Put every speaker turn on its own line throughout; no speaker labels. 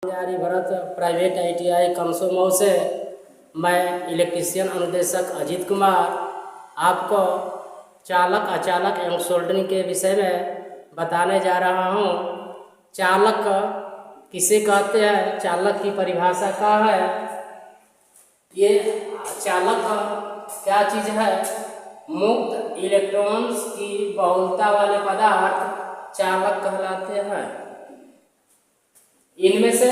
जारी Bharat private ITI कमसोमऊ से मैं इलेक्ट्रीशियन अनुदेशक अजीत कुमार आपको चालक अचालक एवं सोल्डरिंग के विषय में बताने जा रहा हूँ। चालक किसे कहते हैं, चालक की परिभाषा क्या है, ये चालक क्या चीज़ है। मुक्त इलेक्ट्रॉन्स की बहुलता वाले पदार्थ चालक कहलाते हैं। इनमें से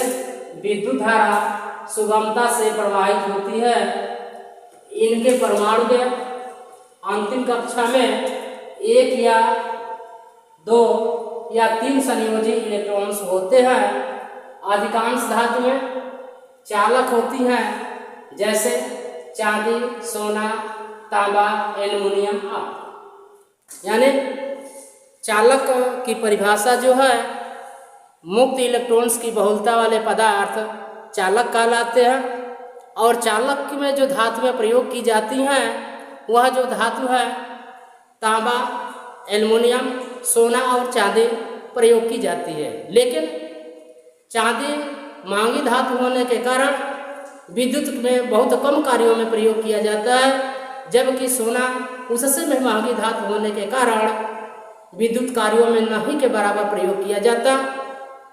विद्युत धारा सुगमता से प्रवाहित होती है। इनके परमाणु के अंतिम कक्षा में 1 या 2 या 3 संयोजी इलेक्ट्रॉन्स होते हैं। अधिकांश धातु में चालक होती हैं, जैसे चांदी, सोना, तांबा, एल्युमिनियम आदि। यानी चालक की परिभाषा जो है, मुक्त इलेक्ट्रॉन्स की बहुलता वाले पदार्थ चालक कहलाते हैं। और चालक में जो धातु में प्रयोग की जाती हैं, वह जो धातु है तांबा, एल्युमिनियम, सोना और चांदी प्रयोग की जाती है। लेकिन चांदी महंगी धातु होने के कारण विद्युत में बहुत कम कार्यों में प्रयोग किया जाता है, जबकि सोना उससे में महंगी धातु होने के कारण विद्युत कार्यों में नहीं के बराबर प्रयोग किया जाता।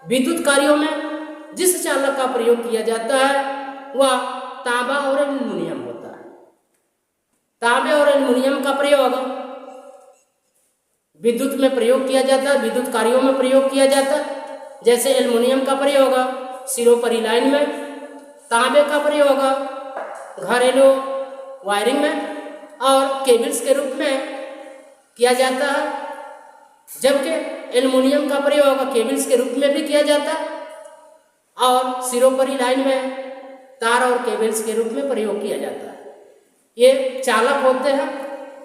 विद्युत कार्यों में जिस चालक का प्रयोग किया जाता है वह तांबा और एल्युमिनियम होता है। तांबे और एल्युमिनियम का प्रयोग विद्युत में प्रयोग किया जाता है, विद्युत कार्यों में प्रयोग किया जाता है। जैसे एल्युमिनियम का प्रयोग सिरोपरी लाइन में, तांबे का प्रयोग घरेलू वायरिंग में और केबल्स के रूप में किया जाता है, जबकि एल्युमिनियम का प्रयोग केबल्स के रूप में भी किया जाता है और सिरोपरी लाइन में तार और केबल्स के रूप में प्रयोग किया जाता है। ये चालक होते हैं।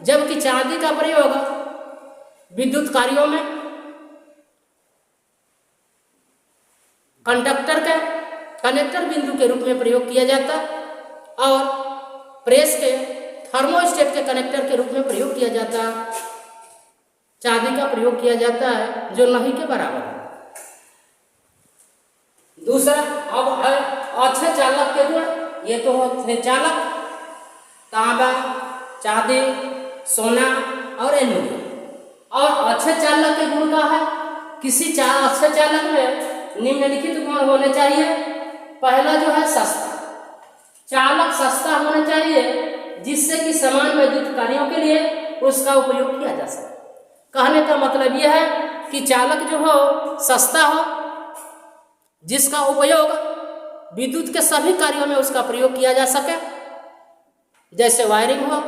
जबकि चांदी का प्रयोग विद्युत कार्यों में कंडक्टर के कनेक्टर बिंदु के रूप में प्रयोग किया जाता है और प्रेस के थर्मोस्टेट के कनेक्टर के रूप में प्रयोग किया जाता है। चांदी का प्रयोग किया जाता है जो नहीं के बराबर है। दूसरा अब है अच्छे चालक के गुण। ये तो होते चालक तांबा, चांदी, सोना और एल्युमिनियम। और अच्छे चालक के गुण का है, किसी अच्छे चालक में निम्नलिखित गुण होने चाहिए। पहला जो है सस्ता। चालक सस्ता होना चाहिए, जिससे कि समान विद्युत कार्यों के लिए उसका उपयोग किया जा सके। कहने का मतलब यह है कि चालक जो हो सस्ता हो, जिसका उपयोग विद्युत के सभी कार्यों में उसका प्रयोग किया जा सके। जैसे वायरिंग हो,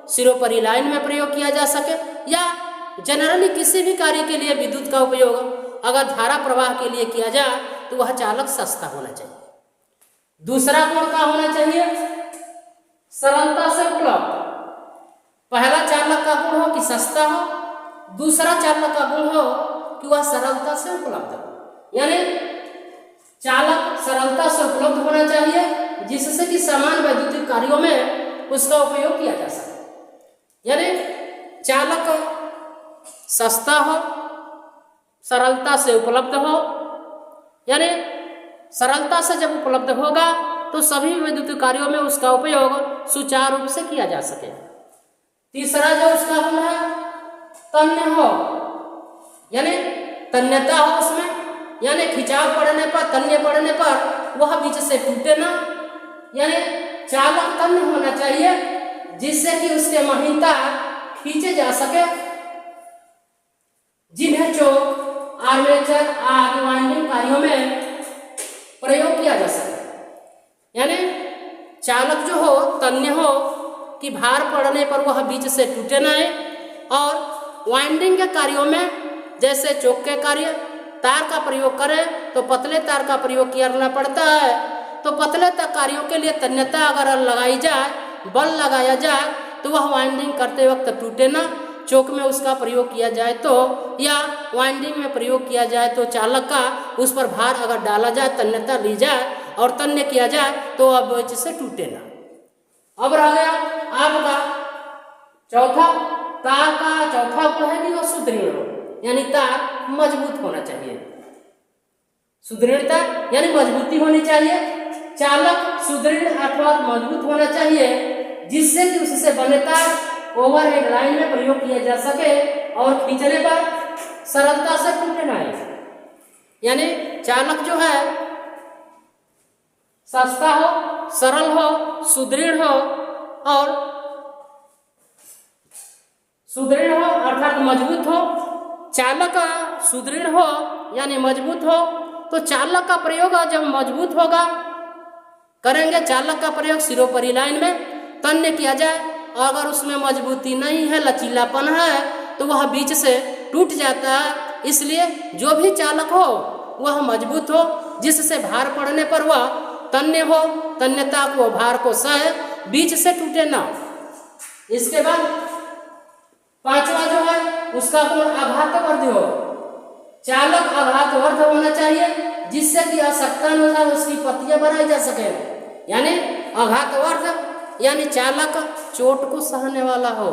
सिरोपरी लाइन में प्रयोग किया जा सके, या जनरली किसी भी कार्य के लिए विद्युत का उपयोग अगर धारा प्रवाह के लिए किया जाए तो वह चालक सस्ता होना चाहिए। दूसरा गुण का होना चाहिए सरलता से उपलब्ध। पहला चालक का गुण हो कि सस्ता हो, दूसरा चालक का गुण हो कि वह सरलता से उपलब्ध हो। यानी चालक सरलता से उपलब्ध होना चाहिए, जिससे कि समान वैद्युतिक कार्यों में उसका उपयोग किया जा सके। यानी चालक सस्ता हो, सरलता से उपलब्ध हो। यानी सरलता से जब उपलब्ध होगा तो सभी विद्युत कार्यों में उसका उपयोग सुचारू रूप से किया जा सके। तीसरा जो उसका गुण है तन्य हो, यानी तन्यता हो उसमें, यानी खिंचाव पड़ने पर, तन्य पड़ने पर वह बीच से टूटे ना। यानी चालक तन्य होना चाहिए, जिससे कि उसके महीनता खींचे जा सके, जिन्हें चोक, आर्मेचर आदि वाइंडिंग कार्यों में प्रयोग किया जा सके। यानी चालक जो हो तन्य हो कि भार पड़ने पर वह बीच से टूटे नहीं। और वाइंडिंग के कार्यों में जैसे चोक के कार्य, तार का प्रयोग करें तो पतले तार का प्रयोग करना पड़ता है। तो पतले तार कार्यों के लिए तन्यता अगर लगाई जाए, बल लगाया जाए, तो वह वाइंडिंग करते वक्त टूटे ना। चोक में उसका प्रयोग किया जाए तो, या वाइंडिंग में प्रयोग किया जाए तो चालक का उस पर भार अगर डाला जाए, तन्यता ली जाए और तन्य किया जाए तो अब बीच से टूटे ना। अब रह गया आपका चौथा, तार का चौथा गुण है कि वह सुदृढ़ हो, यानी तार मजबूत होना चाहिए। सुदृढ़ता यानी मजबूती होनी चाहिए। चालक सुदृढ़ अर्थात मजबूत होना चाहिए जिससे कि उससे बने तार ओवरहेड लाइन में प्रयोग किया जा सके और खींचने पर सरलता से टूटे ना। यानी चालक जो है सस्ता हो, सरल हो, सुदृढ़ हो और सुदृढ़ हो अर्थात मजबूत हो। चालक सुदृढ़ हो यानी मजबूत हो तो चालक का प्रयोग जब मजबूत होगा करेंगे, चालक का प्रयोग सिरोपरी लाइन में तन्य किया जाए और अगर उसमें मजबूती नहीं है, लचीलापन है तो वह बीच से टूट जाता है। इसलिए जो भी चालक हो वह मजबूत हो जिससे भार पड़ने पर वह तन्य हो, तन्यता को भार को सहे, बीच से टूटे ना। इसके बाद पांचवा जो है उसका गुण आघातवर्धी हो। चालक आघातवर्ध होना चाहिए जिससे कि आवश्यकतानुसार उसकी पत्तियां बनाई जा सके। यानी आघातवर्ध यानी चालक चोट को सहने वाला हो,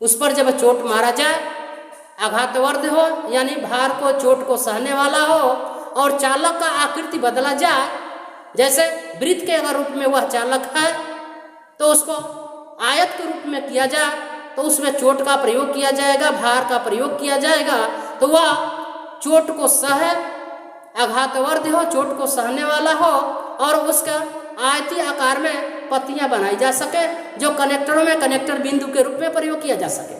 उस पर जब चोट मारा जाए आघातवर्ध हो यानी भार को चोट को सहने वाला हो और चालक का आकृति बदला जाए। जैसे वृत्त के अगर रूप में वह चालक है तो उसको आयत के रूप में किया जाए तो उसमें चोट का प्रयोग किया जाएगा, भार का प्रयोग किया जाएगा तो वह चोट को सहे, आघातवर्ध हो, चोट को सहने वाला हो और उसका आयतीय आकार में पत्तियां बनाई जा सके जो कनेक्टरों में कनेक्टर बिंदु के रूप में प्रयोग किया जा सके।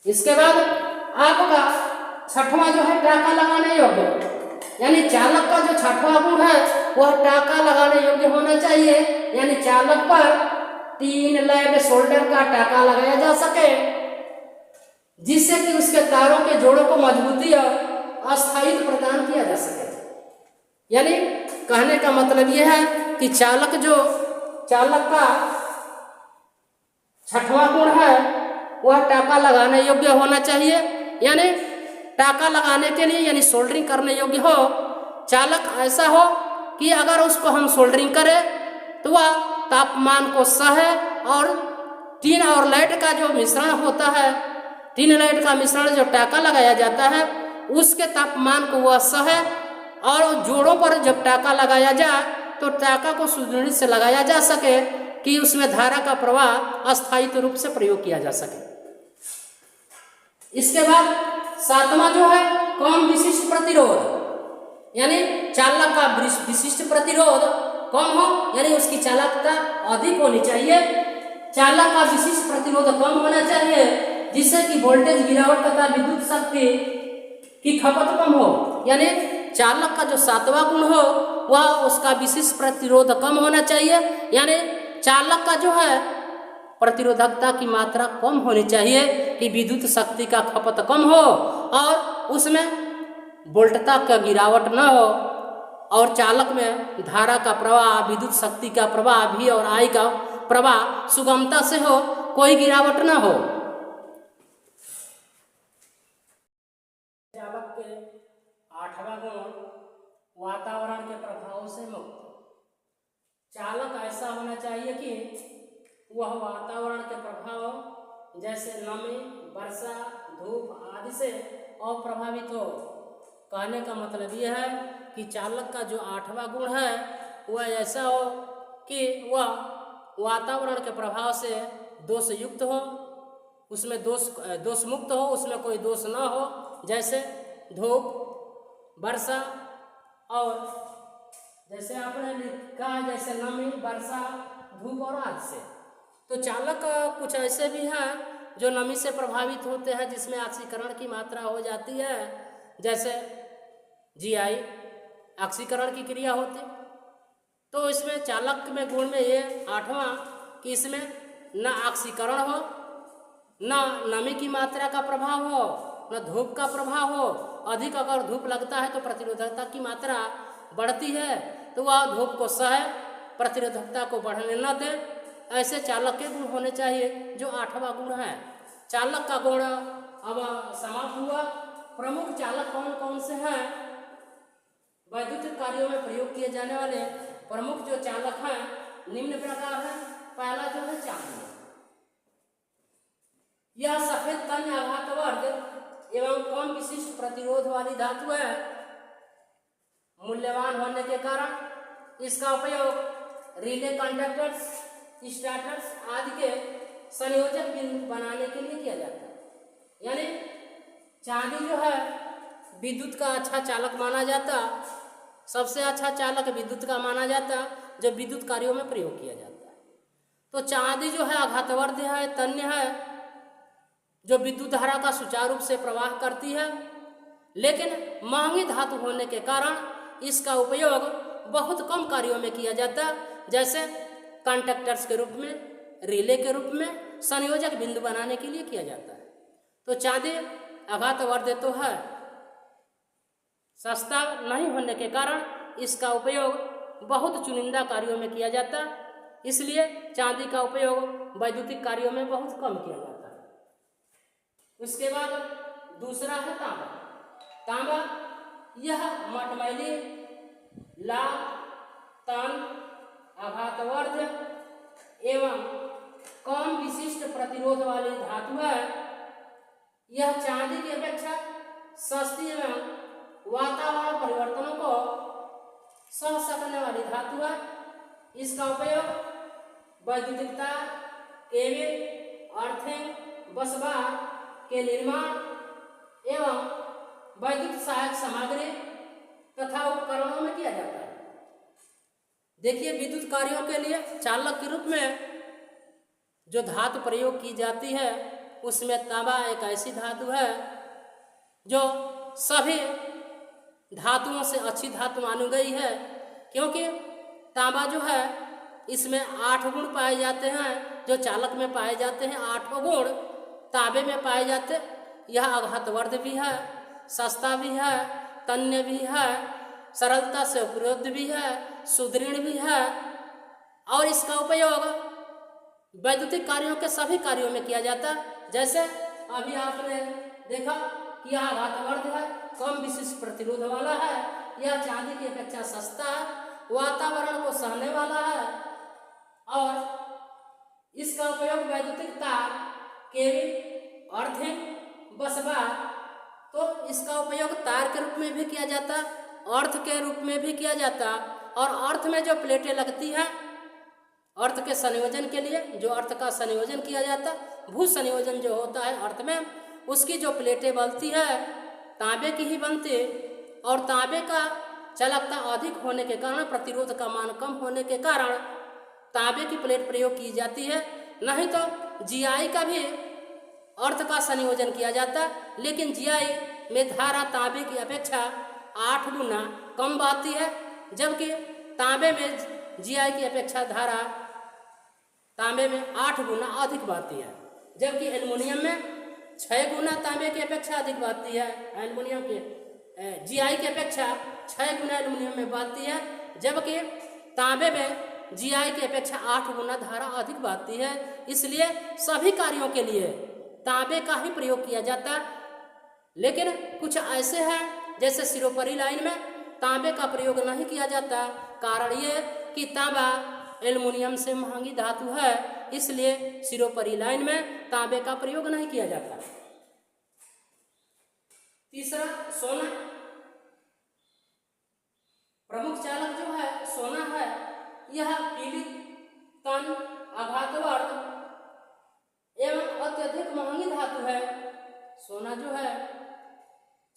इसके बाद आपका छठवां जो है टाका लगाने योग्य, यानी चालक का जो छठवां गुण है वह टाका लगाने योग्य होना चाहिए। यानी चालक पर 3 लेड शोल्डर का टाका लगाया जा सके जिससे कि उसके तारों के जोड़ों को मजबूती और अस्थायित्व प्रदान किया जा सके। यानी कहने का मतलब यह है कि चालक का छठवां गुण है वह टाका लगाने योग्य होना चाहिए। यानी टाका लगाने के लिए यानी सोल्डरिंग करने योग्य हो। चालक ऐसा हो कि अगर उसको हम सोल्डरिंग करें तो वह तापमान को सहे और टिन और लाइट का जो मिश्रण होता है, टिन लाइट का मिश्रण जो टाका लगाया जाता है उसके तापमान को वह सहे और जोड़ों पर जब टाका लगाया जाए तो टाका को सुदृढ़ से लगाया जा सके कि उसमें धारा का प्रवाह अस्थायी रूप से प्रयोग किया जा सके। इसके बाद सातवां जो है कम विशिष्ट प्रतिरोध, यानी चालक का विशिष्ट प्रतिरोध कम हो यानी उसकी चालकता अधिक होनी चाहिए। चालक का विशिष्ट प्रतिरोध कम होना चाहिए जिससे कि वोल्टेज गिरावट तथा विद्युत शक्ति की खपत कम हो। यानी चालक का जो सातवां गुण हो वह उसका विशिष्ट प्रतिरोध कम होना चाहिए। यानी चालक का जो है प्रतिरोधकता की मात्रा कम होनी चाहिए कि विद्युत शक्ति का खपत कम हो और उसमें वोल्टता का गिरावट न हो और चालक में धारा का प्रवाह, विद्युत शक्ति का प्रवाह भी और आई का प्रवाह सुगमता से हो, कोई गिरावट न हो। चालक के आठवां गुण वातावरण के प्रभाव से मुक्त। चालक ऐसा होना चाहिए कि वह वातावरण के प्रभाव जैसे नमी, वर्षा, धूप आदि से अप्रभावित हो। कहने का मतलब यह है कि चालक का जो आठवां गुण है वह ऐसा हो कि वह वातावरण के प्रभाव से दोष युक्त हो, उसमें दोष मुक्त हो, उसमें कोई दोष न हो। जैसे धूप, वर्षा और जैसे आपने लिखा जैसे नमी, वर्षा, धूप और आदि से। तो चालक कुछ ऐसे भी हैं जो नमी से प्रभावित होते हैं जिसमें ऑक्सीकरण की मात्रा हो जाती है, जैसे जीआई ऑक्सीकरण की क्रिया होती। तो इसमें चालक में गुण में ये आठवां कि इसमें न ऑक्सीकरण हो, न नमी की मात्रा का प्रभाव हो, न धूप का प्रभाव हो। अधिक अगर धूप लगता है तो प्रतिरोधकता की मात्रा बढ़ती है तो वह धूप को सहे, प्रतिरोधकता को बढ़ने न दे। ऐसे चालक के गुण होने चाहिए जो आठवां गुण है। चालक का गुण अब समाप्त हुआ। प्रमुख चालक कौन कौन से हैं? वैद्युतिक कार्यों में प्रयोग किए जाने वाले प्रमुख जो चालक हैं निम्न प्रकार है। पहला जो है चांदी, यह सफेद तन्य आघातवर्ध एवं कम विशिष्ट प्रतिरोध वाली धातु है। मूल्यवान होने के कारण इसका उपयोग रिले, कंडक्टर्स, स्टार्टर्स आदि के संयोजक बिंदु बनाने के लिए किया जाता है। यानी चांदी जो है विद्युत का अच्छा चालक माना जाता, सबसे अच्छा चालक विद्युत का माना जाता जो विद्युत कार्यों में प्रयोग किया जाता है। तो चांदी जो है आघातवर्ध है, तन्य है, जो विद्युत धारा का सुचारू रूप से प्रवाह करती है, लेकिन महंगी धातु होने के कारण इसका उपयोग बहुत कम कार्यों में किया जाता है, जैसे कंडक्टर्स के रूप में, रिले के रूप में, संयोजक बिंदु बनाने के लिए किया जाता है। तो चांदी आघातवर्ध तो है, सस्ता नहीं होने के कारण इसका उपयोग बहुत चुनिंदा कार्यों में किया जाता, इसलिए चांदी का उपयोग वैद्युतिक कार्यों में बहुत कम किया जाता है। उसके बाद दूसरा है तांबा। तांबा यह मटमैली, लाल, तन, आघातवर्ध एवं कम विशिष्ट प्रतिरोध वाली धातु है। यह चांदी की अपेक्षा सस्ती एवं वातावरण परिवर्तनों को सह सकने वाली धातु है। इसका उपयोग वैद्युतिकता, केबल, अर्थिंग, बसबार के निर्माण एवं वैद्युत सहायक सामग्री तथा उपकरणों में किया जाता है। देखिए, विद्युत कार्यों के लिए चालक के रूप में जो धातु प्रयोग की जाती है उसमें तांबा एक ऐसी धातु है जो सभी धातुओं से अच्छी धातु मानी गई है, क्योंकि तांबा जो है इसमें 8 गुण पाए जाते हैं जो चालक में पाए जाते हैं। 8 गुण तांबे में पाए जाते हैं। यह आघातवर्ध भी है, सस्ता भी है, तन्य भी है, सरलता से उपलब्ध भी है, सुदृढ़ भी है, और इसका उपयोग वैद्युतिक कार्यों के सभी कार्यों में किया जाता है। जैसे अभी आपने देखा कि यह आघातवर्ध है, कम विशिष्ट प्रतिरोध वाला है, यह चांदी की अपेक्षा सस्ता है, वातावरण को सहने वाला है, और इसका उपयोग वैद्युतिक तार, केबल, अर्थिंग, बसबार, तो इसका उपयोग तार के रूप में भी किया जाता, अर्थ के रूप में भी किया जाता, और अर्थ में जो प्लेटें लगती हैं अर्थ के संयोजन के लिए, जो अर्थ का संयोजन किया जाता, भू संयोजन जो होता है अर्थ में, उसकी जो प्लेटें बनती है तांबे की ही बनती, और तांबे का चालकता अधिक होने के कारण, प्रतिरोध का मान कम होने के कारण तांबे की प्लेट प्रयोग की जाती है। नहीं तो जीआई का भी अर्थ का संयोजन किया जाता, लेकिन जीआई में धारा तांबे की अपेक्षा 8 गुना कम बहती है, जबकि तांबे में जीआई की अपेक्षा धारा तांबे में 8 गुना अधिक बहती है, जबकि एल्युमिनियम में 6 गुना तांबे की अपेक्षा अधिक बहती है। एल्युमिनियम के जीआई की अपेक्षा 6 गुना एल्युमिनियम में बहती है, जबकि तांबे में जीआई की अपेक्षा 8 गुना धारा अधिक बहती है। इसलिए सभी कार्यों के लिए तांबे का ही प्रयोग किया जाता, लेकिन कुछ ऐसे हैं जैसे सिरोपरी लाइन में तांबे का प्रयोग नहीं किया जाता। कारण ये कि तांबा एल्युमिनियम से महंगी धातु है, इसलिए सिरोपरी लाइन में तांबे का प्रयोग नहीं किया जाता। तीसरा, सोना। प्रमुख चालक जो है सोना है। यह पीलित, तन, आघातवर्ध एवं अत्यधिक महंगी धातु है। सोना जो है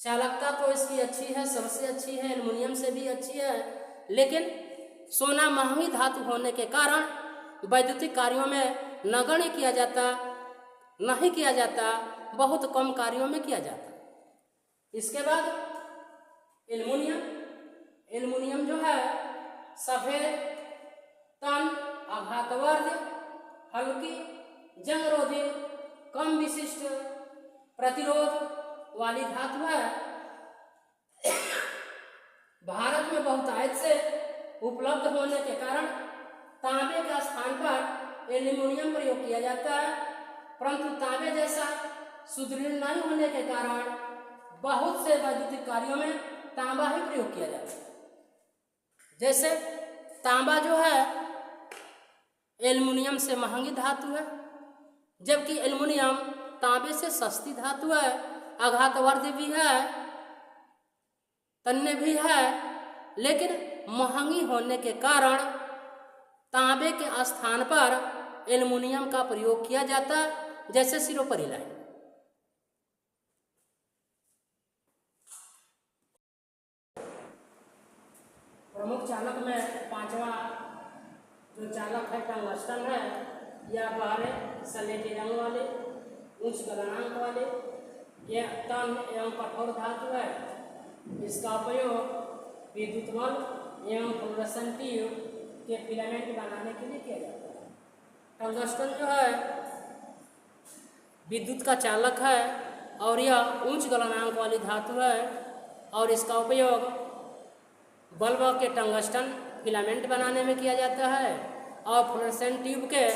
चालकता तो इसकी अच्छी है, सबसे अच्छी है, एल्युमिनियम से भी अच्छी है, लेकिन सोना महंगी धातु होने के कारण वैद्युतिक कार्यों में नगण्य किया जाता, नहीं किया जाता, बहुत कम कार्यों में किया जाता। इसके बाद एल्युमिनियम। एल्युमिनियम जो है सफेद, तन, आघातवर्ध, हल्की, जंगरोधी, कम विशिष्ट प्रतिरोध वाली धातु है। भारत में बहुतायत से उपलब्ध होने के कारण तांबे का स्थान पर एल्युमिनियम प्रयोग किया जाता है, परंतु तांबे जैसा सुदृढ़ नहीं होने के कारण बहुत से वैद्युतिक कार्यों में तांबा ही प्रयोग किया जाता है। जैसे तांबा जो है एल्युमिनियम से महंगी धातु है, जबकि एल्युमिनियम तांबे से सस्ती धातु है, आघातवर्ध भी है, तन्य भी है, लेकिन महंगी होने के कारण तांबे के स्थान पर एल्युमिनियम का प्रयोग किया जाता, जैसे सिरोपरी लाइन। प्रमुख चालक में पांचवा जो चालक है टंगस्टन है। यह गहरे सलेटी रंग वाले, उच्च गलनांक वाले, यह तन एवं कठोर धातु है। इसका उपयोग विद्युत बल्ब एवं फ्लोरेसेंट ट्यूब के फिलामेंट बनाने के लिए किया जाता है। टंगस्टन जो है विद्युत का चालक है और यह उच्च गलनांक वाली धातु है और इसका उपयोग बल्ब के टंगस्टन फिलामेंट बनाने में किया जाता है और फ्लोरेसेंट ट्यूब के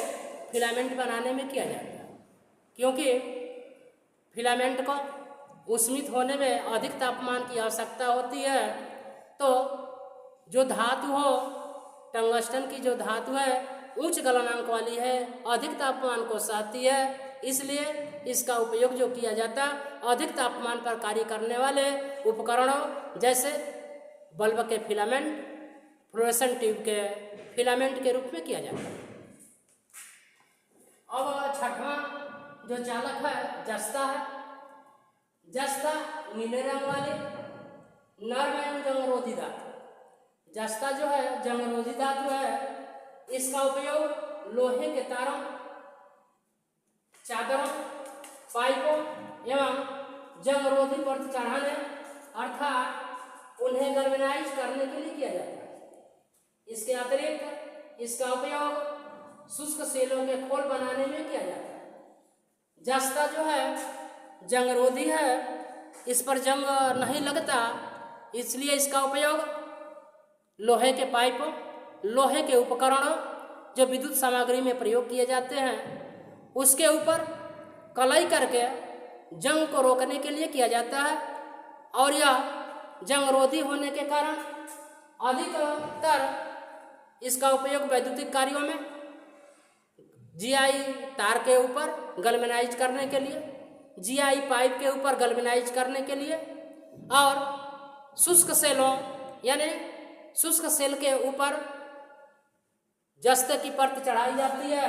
फिलामेंट बनाने में किया जाता है। क्योंकि फिलामेंट को ऊष्मित होने में अधिक तापमान की आवश्यकता होती है, तो जो धातु हो टंगस्टन की जो धातु है उच्च गलनांक वाली है, अधिक तापमान को सहती है, इसलिए इसका उपयोग जो किया जाता अधिक तापमान पर कार्य करने वाले उपकरणों जैसे बल्ब के फिलामेंट, फ्लोरेसेंट ट्यूब के फिलामेंट के रूप में किया जाता है। अब छठवां जो चालक है जस्ता है। जस्ता नीले रंग वाले नर्म एवं जंगरोधी धातु। जस्ता जो है जंगरोधी धातु है। इसका उपयोग लोहे के तारों, चादरों, पाइपों एवं जंगरोधी परत चढ़ाने अर्थात उन्हें गैल्वेनाइज करने के लिए किया जाता है। इसके अतिरिक्त इसका उपयोग शुष्क सेलों के खोल बनाने में किया जाता है। जस्ता जो है जंगरोधी है, इस पर जंग नहीं लगता, इसलिए इसका उपयोग लोहे के पाइपों, लोहे के उपकरणों जो विद्युत सामग्री में प्रयोग किए जाते हैं उसके ऊपर कलाई करके जंग को रोकने के लिए किया जाता है और यह जंगरोधी होने के कारण अधिकतर इसका उपयोग वैद्युतिक कार्यों में जीआई तार के ऊपर गैल्वेनाइज करने के लिए, जीआई पाइप के ऊपर गैल्वेनाइज करने के लिए और शुष्क सेलों यानी शुष्क सेल के ऊपर जस्ते की परत चढ़ाई जाती है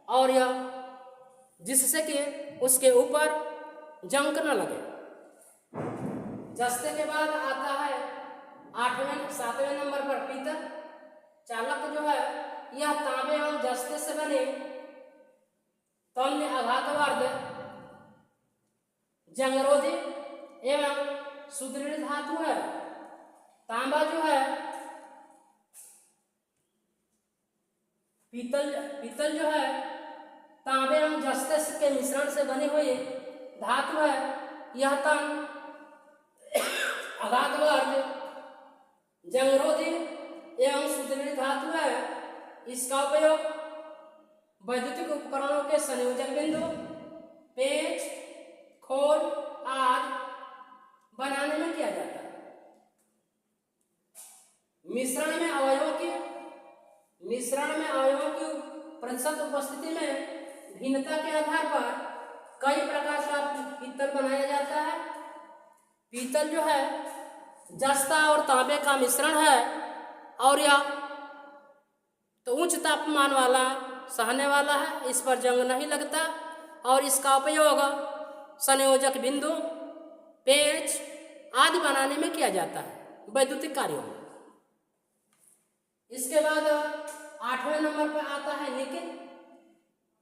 और यह जिससे कि उसके ऊपर जंग न लगे। जस्ते के बाद आता है 7वें नंबर पर पीतल चालक जो है यह तांबे एवं जस्ते से बने तन्य आघातवर्ध जंगरोधी एवं सुदृढ़ धातु है। तांबा जो है पीतल जो है तांबे एवं जस्ते के मिश्रण से बनी हुई धातु है। यह तन आघातवर्ध जंगरोधी एवं सुदृढ़ धातु है। इसका उपयोग वैद्युतिक उपकरणों के संयोजक बिंदु, पेच, खोल आदि बनाने में किया जाता है। मिश्रण में अवयवों की प्रतिशत उपस्थिति में भिन्नता के आधार पर कई प्रकार का पीतल बनाया जाता है। पीतल जो है जस्ता और तांबे का मिश्रण है और यह तो उच्च तापमान वाला सहने वाला है, इस पर जंग नहीं लगता और इसका उपयोग संयोजक बिंदु, पेच आदि बनाने में किया जाता है वैद्युतिक कार्यों में। इसके बाद 8वें नंबर पर आता है निकेल।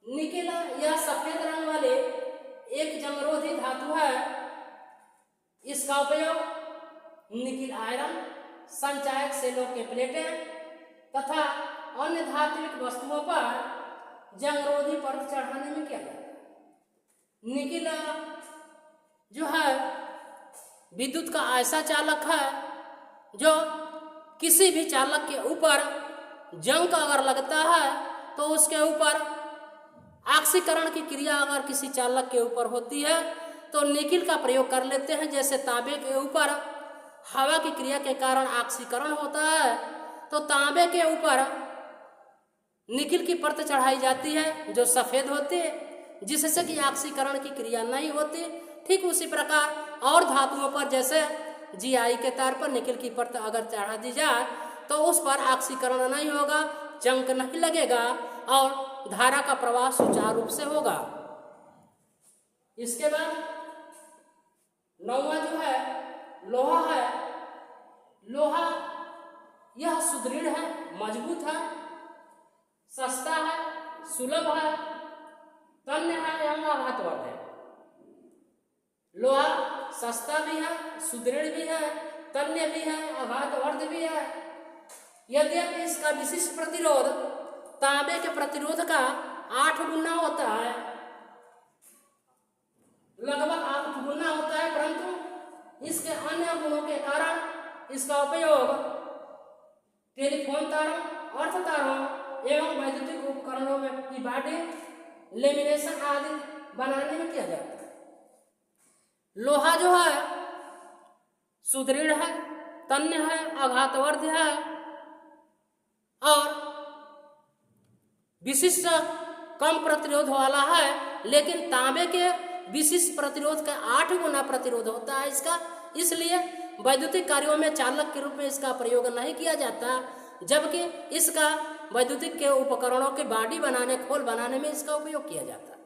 निकेल यह सफेद रंग वाले एक जंगरोधी धातु है। इसका उपयोग निकेल आयरन, संचायक सेलों के प्लेटें तथा अन्य धात्विक वस्तुओं पर जंगरोधी परत चढ़ाने में किया जाता है। निकेल जो है विद्युत का ऐसा चालक है जो किसी भी चालक के ऊपर जंग अगर लगता है तो उसके ऊपर ऑक्सीकरण की क्रिया अगर किसी चालक के ऊपर होती है तो निकेल का प्रयोग कर लेते हैं। जैसे तांबे के ऊपर हवा की क्रिया के कारण ऑक्सीकरण होता है तो तांबे के ऊपर निकेल की परत चढ़ाई जाती है जो सफेद होती है, जिससे कि ऑक्सीकरण की क्रिया नहीं होती। ठीक उसी प्रकार और धातुओं पर जैसे Gi के तार पर निकल की परत अगर चढ़ा दी जाए तो उस पर ऑक्सीकरण नहीं होगा, जंग नहीं लगेगा और धारा का प्रवाह सुचारू रूप से होगा। इसके बाद 9वां जो है लोहा है। लोहा यह सुदृढ़ है, मजबूत है, सस्ता है, सुलभ है, तन्य है एवं आघातवर्ध है। लोहा सस्ता भी है, सुदृढ़ भी है, तन्य भी है, आघातवर्ध भी है। यद्यपि इसका विशिष्ट प्रतिरोध तांबे के प्रतिरोध का 8 गुना होता है, लगभग 8 गुना होता है, परंतु इसके अन्य गुणों के कारण इसका उपयोग टेलीफोन तारों, अर्थ तारों एवं वैद्युतिक उपकरणों में की बॉडी लेमिनेशन आदि बनाने में किया जाता है। लोहा जो है सुदृढ़ है, तन्य है, आघातवर्ध है और विशिष्ट कम प्रतिरोध वाला है, लेकिन तांबे के विशिष्ट प्रतिरोध का 8 गुना प्रतिरोध होता है इसका। इसलिए वैद्युतिक कार्यों में चालक के रूप में इसका प्रयोग नहीं किया जाता, जबकि इसका वैद्युतिक के उपकरणों के बॉडी बनाने, खोल बनाने में इसका उपयोग किया जाता है।